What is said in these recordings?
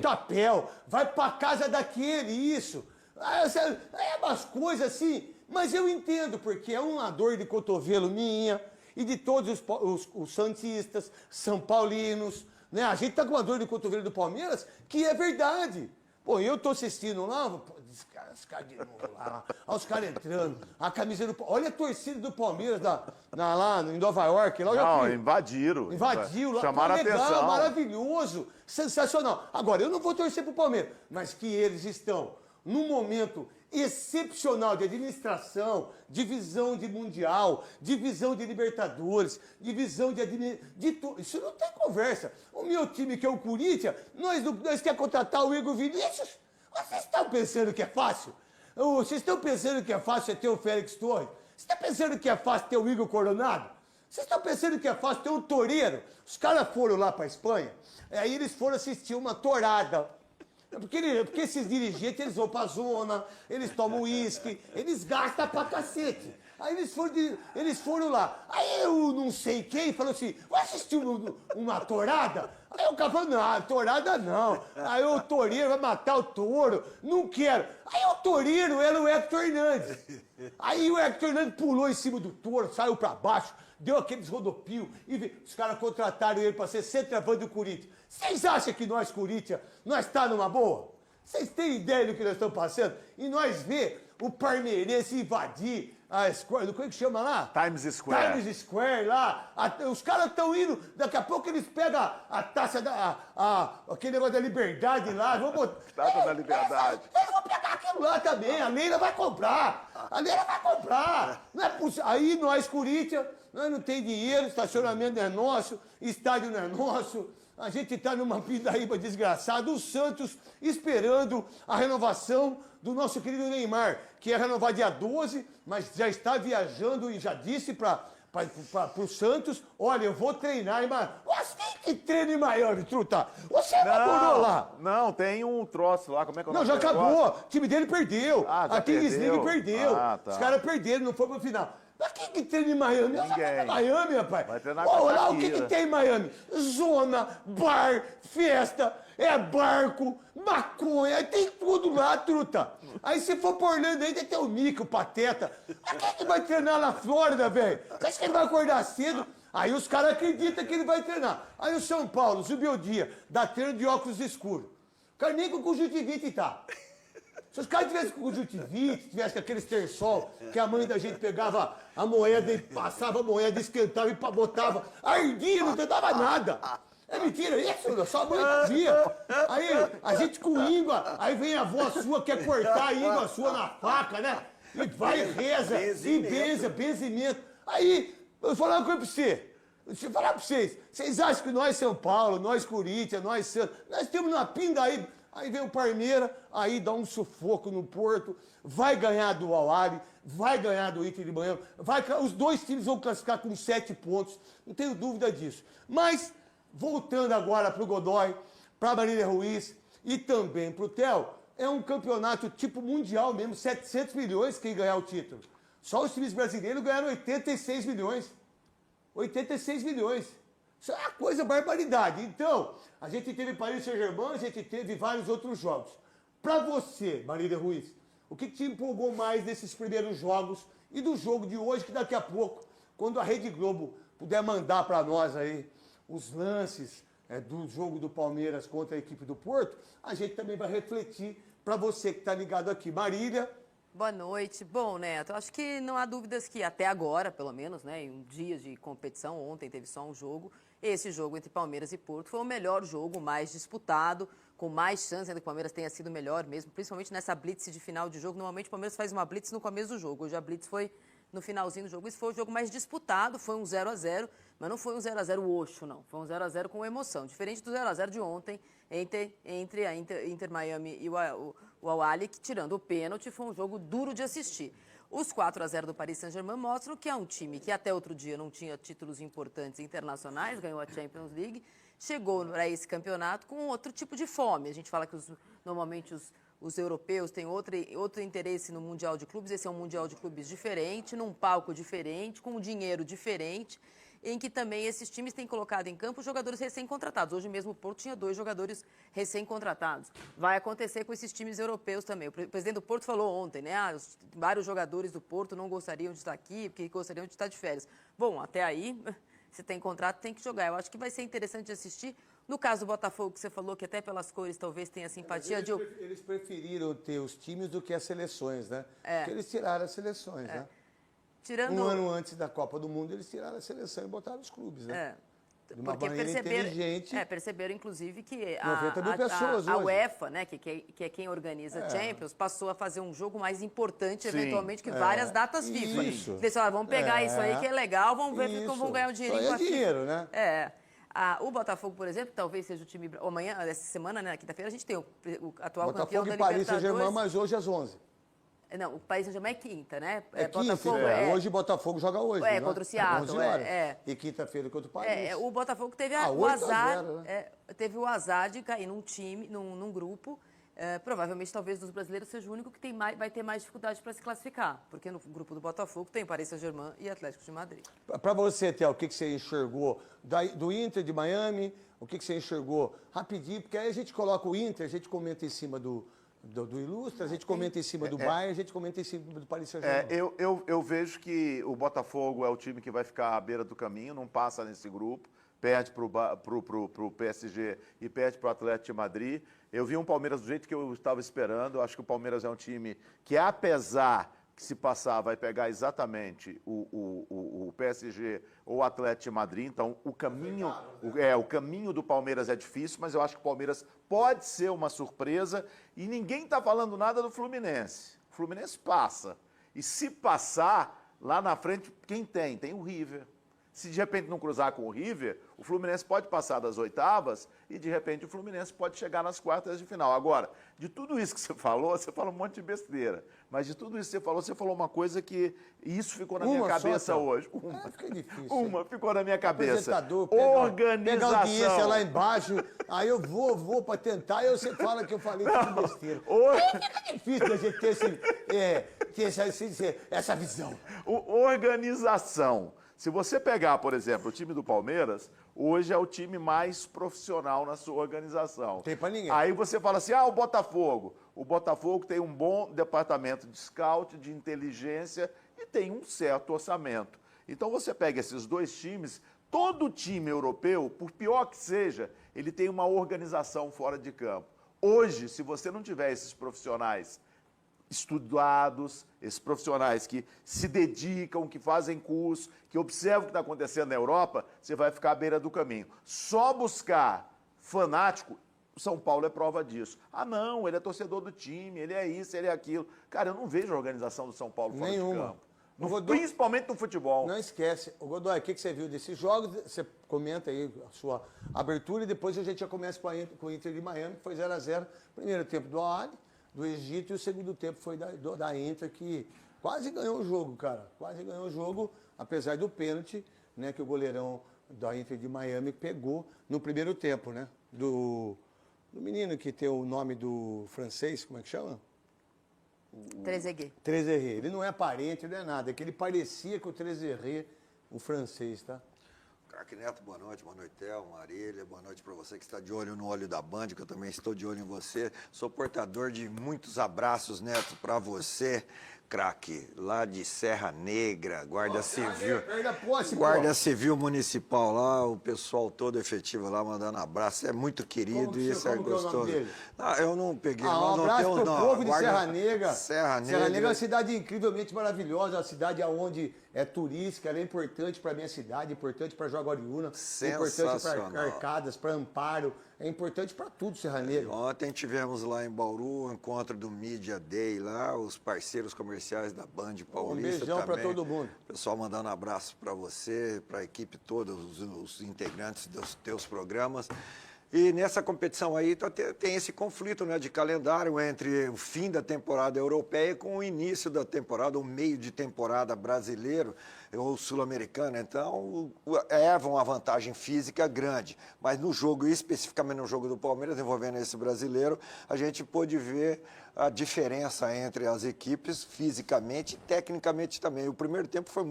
chapéu, vai pra casa daquele, isso. É umas coisas assim, mas eu entendo, porque é uma dor de cotovelo minha e de todos os santistas, são paulinos, né? A gente tá com uma dor de cotovelo do Palmeiras, que é verdade. Pô, eu tô assistindo lá, pô, os caras de novo lá, olha os caras entrando, a camisa do Palmeiras, olha a torcida do Palmeiras lá em Nova York. Lá, não, invadiram. Invadiu lá, chamaram pô, legal, atenção. maravilhoso, sensacional. Agora, eu não vou torcer pro Palmeiras, mas que eles estão num momento excepcional de administração, de visão de Mundial, de visão de Libertadores, de visão de tudo. Isso não tem conversa. O meu time, que é o Corinthians, nós queremos contratar o Igor Vinícius. Vocês estão pensando que é fácil? Vocês estão pensando que é fácil ter o Félix Torres? Vocês estão pensando que é fácil ter o Igor Coronado? Vocês estão pensando que é fácil ter um toureiro? Os caras foram lá para a Espanha, aí eles foram assistir uma tourada. Porque esses dirigentes, eles vão pra zona, eles tomam uísque, eles gastam pra cacete. Aí eles foram lá. Aí eu não sei quem falou assim, vai assistir uma tourada? Aí o cara falou, não, tourada não. Aí o toureiro vai matar o touro, não quero. Aí o toureiro era o Hector Hernandes. Aí o Hector Hernandes pulou em cima do touro, saiu pra baixo, deu aqueles rodopios, e os caras contrataram ele pra ser centroavante do Corinthians. Vocês acham que nós, Corinthians, nós tá numa boa? Vocês têm ideia do que nós estamos passando? E nós vê o parmeirense invadir a Square, como é que chama lá? Times Square. Times Square lá. Os caras estão indo, daqui a pouco eles pegam a taça aquele negócio da liberdade lá. Taça da liberdade. Eles vão pegar aquilo lá também. A Leila vai comprar. A Leila vai comprar. Não é possível. Aí nós, Corinthians, nós não tem dinheiro, estacionamento não é nosso, estádio não é nosso. A gente está numa pindaíba desgraçada. O Santos esperando a renovação do nosso querido Neymar, que ia renovar dia 12, mas já está viajando e já disse para o Santos, olha, eu vou treinar em Miami. Você que treina em Miami, truta? Você não morou lá? Não, tem um troço lá, como é que é o Não, nome já do acabou. negócio? O time dele perdeu. Ah, já a Kings perdeu? League perdeu. Ah, tá. Os caras perderam, não foi pro final. Mas quem que treina em Miami? Ninguém. Miami, rapaz. Vai treinar Pô, com a lá, o que Shakira. tem em Miami? Zona, bar, festa, barco, maconha, tem tudo lá, truta. Aí se for por Orlando ainda tem o Mickey, o Pateta. Mas quem que vai treinar na Flórida, velho? Você acha que ele vai acordar cedo? Aí os caras acreditam que ele vai treinar. Aí o São Paulo subiu o dia, dá treino de óculos escuros. O cara nem com conjuntivite tá. Se os caras tivessem com conjuntivite, tivessem com aqueles terçol, que a mãe da gente pegava a moeda e passava a moeda, esquentava e botava, ardia, não dava nada. É mentira isso? Só a mãe fazia. Aí a gente com íngua, aí vem a avó sua, quer cortar a íngua sua na faca, né? E vai e reza, e benzimento. Aí, eu vou falar uma coisa pra você. Deixa eu falar pra vocês. Vocês acham que nós, São Paulo, nós, Corinthians, nós, Santos, nós temos uma pindaíba. Aí vem o Parmeira, aí dá um sufoco no Porto, vai ganhar do Al-Ahly, vai ganhar do Inter de Miami, os dois times vão classificar com 7 pontos, não tenho dúvida disso. Mas, voltando agora para o Godoy, para a Marília Ruiz e também para o Theo, é um campeonato tipo mundial mesmo, 700 milhões quem ganhar o título. Só os times brasileiros ganharam 86 milhões. 86 milhões. Isso é uma coisa, barbaridade. Então, a gente teve Paris Saint-Germain, a gente teve vários outros jogos. Para você, Marília Ruiz, o que te empolgou mais nesses primeiros jogos e do jogo de hoje, que daqui a pouco, quando a Rede Globo puder mandar para nós aí os lances do jogo do Palmeiras contra a equipe do Porto, a gente também vai refletir para você que está ligado aqui. Marília. Boa noite. Bom, Neto, acho que não há dúvidas que até agora, pelo menos, né, em um dia de competição, ontem teve só um jogo, esse jogo entre Palmeiras e Porto foi o melhor jogo, mais disputado, com mais chance, ainda que o Palmeiras tenha sido melhor mesmo, principalmente nessa blitz de final de jogo. Normalmente o Palmeiras faz uma blitz no começo do jogo, hoje a blitz foi no finalzinho do jogo. Isso foi o jogo mais disputado, foi um 0-0, mas não foi um 0-0 oxo, não. Foi um 0-0 com emoção, diferente do 0-0 de ontem entre a Inter Miami e o Al-Ahly, que, tirando o pênalti, foi um jogo duro de assistir. Os 4-0 do Paris Saint-Germain mostram que é um time que até outro dia não tinha títulos importantes internacionais, ganhou a Champions League, chegou para esse campeonato com outro tipo de fome. A gente fala que normalmente os europeus têm outro interesse no Mundial de Clubes. Esse é um Mundial de Clubes diferente, num palco diferente, com um dinheiro diferente. em que também esses times têm colocado em campo jogadores recém-contratados. Hoje mesmo o Porto tinha 2 jogadores recém-contratados. Vai acontecer com esses times europeus também. O presidente do Porto falou ontem, né? Vários jogadores do Porto não gostariam de estar aqui, porque gostariam de estar de férias. Bom, até aí, se tem contrato, tem que jogar. Eu acho que vai ser interessante de assistir. No caso do Botafogo, que você falou que até pelas cores talvez tenha simpatia de... Eles preferiram ter os times do que as seleções, né? Porque eles tiraram as seleções, né? Tirando... Um ano antes da Copa do Mundo, eles tiraram a seleção e botaram os clubes, né? De uma porque maneira inteligente. perceberam, inclusive, que 90 mil pessoas a hoje. UEFA, né, que é quem organiza a Champions, passou a fazer um jogo mais importante, Sim. eventualmente, que várias datas FIFA. Isso. Eles falaram, vamos pegar isso aí que é legal, vamos ver como vão ganhar um dinheirinho Só com a FIFA. dinheiro, né? O Botafogo, por exemplo, talvez seja o time... Amanhã, essa semana, né, na quinta-feira, a gente tem o atual campeão Botafogo da e Paris Libertadores. Saint-Germain, mas hoje às 11. Não, o Paris Saint-Germain é quinta, né? Quinta, hoje Botafogo joga hoje. né? Contra o Seattle. 11 horas. E quinta-feira contra o Paris. O Botafogo teve o 8 a azar, 0, né? teve o azar de cair num time, num grupo. Provavelmente, talvez, dos brasileiros seja o único que vai ter mais dificuldade para se classificar. Porque no grupo do Botafogo tem Paris Saint-Germain e Atlético de Madrid. Para você, Theo, o que você enxergou do Inter de Miami? O que você enxergou? Rapidinho, porque aí a gente coloca o Inter, a gente comenta em cima do Ilustra, a gente comenta em cima do Bayern, a gente comenta em cima do Paris Saint-Germain. Eu vejo que o Botafogo é o time que vai ficar à beira do caminho, não passa nesse grupo, perde para o PSG e perde para o Atlético de Madrid. Eu vi um Palmeiras do jeito que eu estava esperando. Eu acho que o Palmeiras é um time que, apesar que se passar, vai pegar exatamente o PSG ou o Atlético de Madrid. Então, o caminho do Palmeiras é difícil, mas eu acho que o Palmeiras pode ser uma surpresa. E ninguém está falando nada do Fluminense. O Fluminense passa. E se passar, lá na frente, quem tem? Tem o River. Se de repente não cruzar com o River, o Fluminense pode passar das oitavas e de repente o Fluminense pode chegar nas quartas de final. Agora, de tudo isso que você falou um monte de besteira. Mas de tudo isso que você falou uma coisa que isso ficou na minha cabeça hoje. Fica difícil. Ficou na minha cabeça. Organização. Pegar audiência lá embaixo, aí eu vou para tentar, e você fala que eu falei tudo besteira. Fica difícil a gente ter essa visão. Organização. Se você pegar, por exemplo, o time do Palmeiras, hoje é o time mais profissional na sua organização. Tem pra ninguém. Aí você fala assim, o Botafogo. O Botafogo tem um bom departamento de scout, de inteligência e tem um certo orçamento. Então você pega esses dois times, todo time europeu, por pior que seja, ele tem uma organização fora de campo. Hoje, se você não tiver esses profissionais estudados, esses profissionais que se dedicam, que fazem curso, que observam o que está acontecendo na Europa, você vai ficar à beira do caminho. Só buscar fanático, o São Paulo é prova disso. Não, ele é torcedor do time, ele é isso, ele é aquilo. Cara, eu não vejo a organização do São Paulo fora de campo. Principalmente no futebol. Não esquece. Godoy, o que você viu desses jogos? Você comenta aí a sua abertura e depois a gente já começa com o Inter de Miami, que foi 0-0. Primeiro tempo do Al-Ahly, do Egito, e o segundo tempo foi da Inter, que quase ganhou o jogo, cara. Quase ganhou o jogo, apesar do pênalti, né, que o goleirão da Inter de Miami pegou no primeiro tempo, né? Do menino que tem o nome do francês, como é que chama? Trezeguet. Trezeguet. Ele não é parente, não é nada. É que ele parecia com o Trezeguet, o francês, tá? Craque Neto, boa noite, Theo, Marília, boa noite para você que está de olho no olho da Band, que eu também estou de olho em você. Sou portador de muitos abraços, Neto, para você, craque, lá de Serra Negra, Guarda Civil. Guarda Civil Municipal lá, o pessoal todo efetivo lá mandando abraço. É muito querido e isso é gostoso. Eu não peguei, nós não temos não. Povo de Serra Negra. Serra Negra. Serra Negra é uma cidade incrivelmente maravilhosa, uma cidade onde é turística, ela é importante para a minha cidade, importante para Jaguariúna, é importante para Arcadas, para Amparo, é importante para tudo, Serra Negra. Ontem tivemos lá em Bauru o encontro do Media Day lá, os parceiros comerciais da Band Paulista. Um beijão para todo mundo. Pessoal mandando abraço para você, para a equipe toda, os integrantes dos teus programas. E nessa competição aí tem esse conflito, né, de calendário entre o fim da temporada europeia com o início da temporada, o meio de temporada brasileiro ou sul-americano. Então, levam uma vantagem física grande. Mas no jogo, especificamente no jogo do Palmeiras, envolvendo esse brasileiro, a gente pôde ver a diferença entre as equipes fisicamente e tecnicamente também. O primeiro tempo foi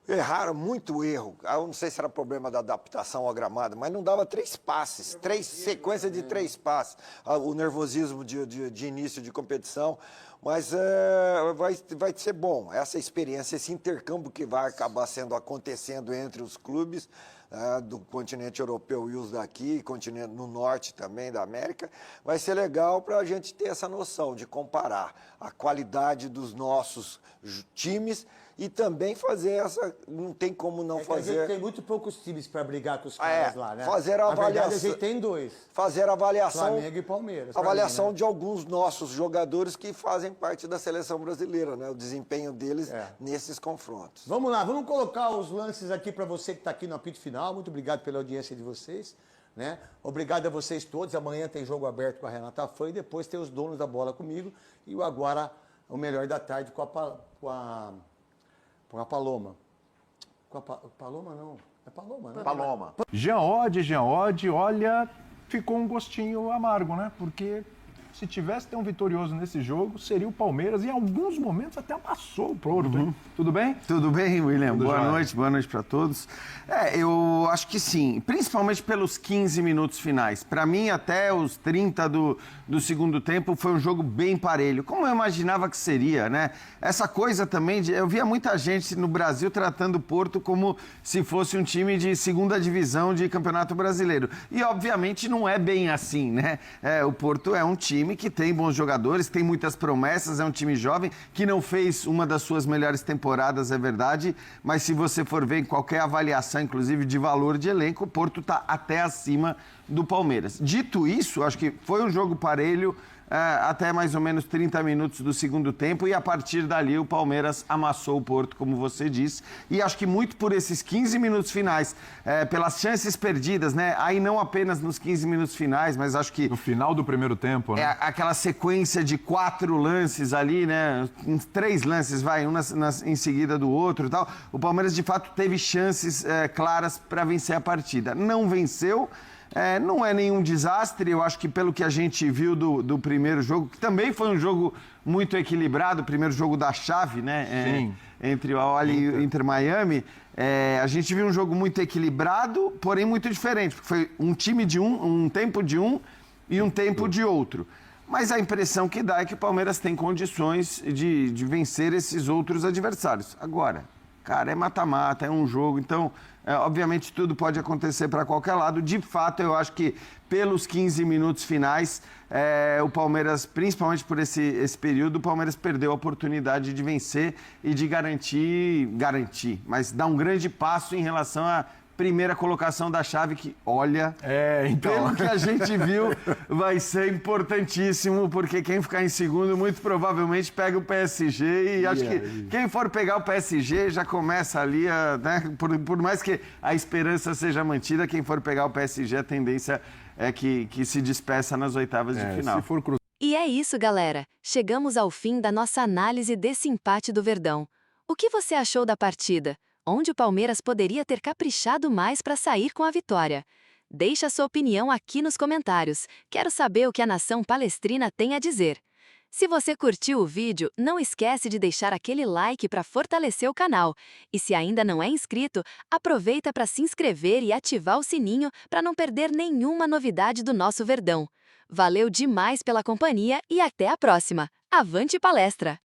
erraram muito erro. Eu não sei se era problema da adaptação ao gramado, mas não dava 3 passes, sequência de 3 passes. O nervosismo de início de competição. Mas vai ser bom essa experiência, esse intercâmbio que vai acabar acontecendo entre os clubes do continente europeu e os daqui, continente no norte também da América, vai ser legal para a gente ter essa noção de comparar a qualidade dos nossos times e também fazer não tem como não fazer. A gente tem muito poucos times para brigar com os caras lá, né? Fazer a avaliação. Na verdade, a gente tem 2. Fazer a avaliação. Flamengo e Palmeiras. Avaliação mim, né? de alguns nossos jogadores que fazem parte da seleção brasileira, né? O desempenho deles nesses confrontos. Vamos lá, vamos colocar os lances aqui para você que está aqui no apito final. Muito obrigado pela audiência de vocês. Né? Obrigado a vocês todos. Amanhã tem jogo aberto com a Renata Fã e depois tem os donos da bola comigo. E agora o melhor da tarde com a Paloma. Paloma não. É Paloma, né? Paloma. Jean Oddi, olha, ficou um gostinho amargo, né? Porque se tivesse ter um vitorioso nesse jogo, seria o Palmeiras. E em alguns momentos até amassou o Porto, hein? Tudo bem? Tudo bem, William? Tudo jóia. Boa noite para todos. Eu acho que sim, principalmente pelos 15 minutos finais. Para mim, até os 30 do segundo tempo, foi um jogo bem parelho, como eu imaginava que seria, né? Essa coisa também, eu via muita gente no Brasil tratando o Porto como se fosse um time de segunda divisão de Campeonato Brasileiro. E, obviamente, não é bem assim, né? O Porto é um time que tem bons jogadores, tem muitas promessas, é um time jovem, que não fez uma das suas melhores temporadas, é verdade, mas se você for ver em qualquer avaliação, inclusive de valor de elenco, o Porto está até acima do Palmeiras. Dito isso, acho que foi um jogo parelho até mais ou menos 30 minutos do segundo tempo e a partir dali o Palmeiras amassou o Porto, como você disse, e acho que muito por esses 15 minutos finais, pelas chances perdidas, né? Aí não apenas nos 15 minutos finais, mas acho que... No final do primeiro tempo, né? Aquela sequência de 4 lances ali, né? 3 lances, um em seguida do outro e tal. O Palmeiras, de fato, teve chances claras para vencer a partida. Não venceu. Não é nenhum desastre, eu acho que pelo que a gente viu do primeiro jogo, que também foi um jogo muito equilibrado, o primeiro jogo da chave, né? Sim. Entre o Al-Ahly e o Inter Miami, a gente viu um jogo muito equilibrado, porém muito diferente, porque foi um time de um tempo de um e um tempo de outro. Mas a impressão que dá é que o Palmeiras tem condições de vencer esses outros adversários. Agora, cara, é mata-mata, é um jogo, então... obviamente tudo pode acontecer para qualquer lado. De fato, eu acho que pelos 15 minutos finais, o Palmeiras, principalmente por esse período, o Palmeiras perdeu a oportunidade de vencer e de garantir, mas dar um grande passo em relação à primeira colocação da chave que, olha, pelo que a gente viu, vai ser importantíssimo, porque quem ficar em segundo muito provavelmente pega o PSG e acho que quem for pegar o PSG já começa ali, né, por mais que a esperança seja mantida, quem for pegar o PSG, a tendência é que se despeça nas oitavas de final. Se for E é isso, galera. Chegamos ao fim da nossa análise desse empate do Verdão. O que você achou da partida? Onde o Palmeiras poderia ter caprichado mais para sair com a vitória? Deixe a sua opinião aqui nos comentários. Quero saber o que a nação palestrina tem a dizer. Se você curtiu o vídeo, não esquece de deixar aquele like para fortalecer o canal. E se ainda não é inscrito, aproveita para se inscrever e ativar o sininho para não perder nenhuma novidade do nosso Verdão. Valeu demais pela companhia e até a próxima. Avante palestra!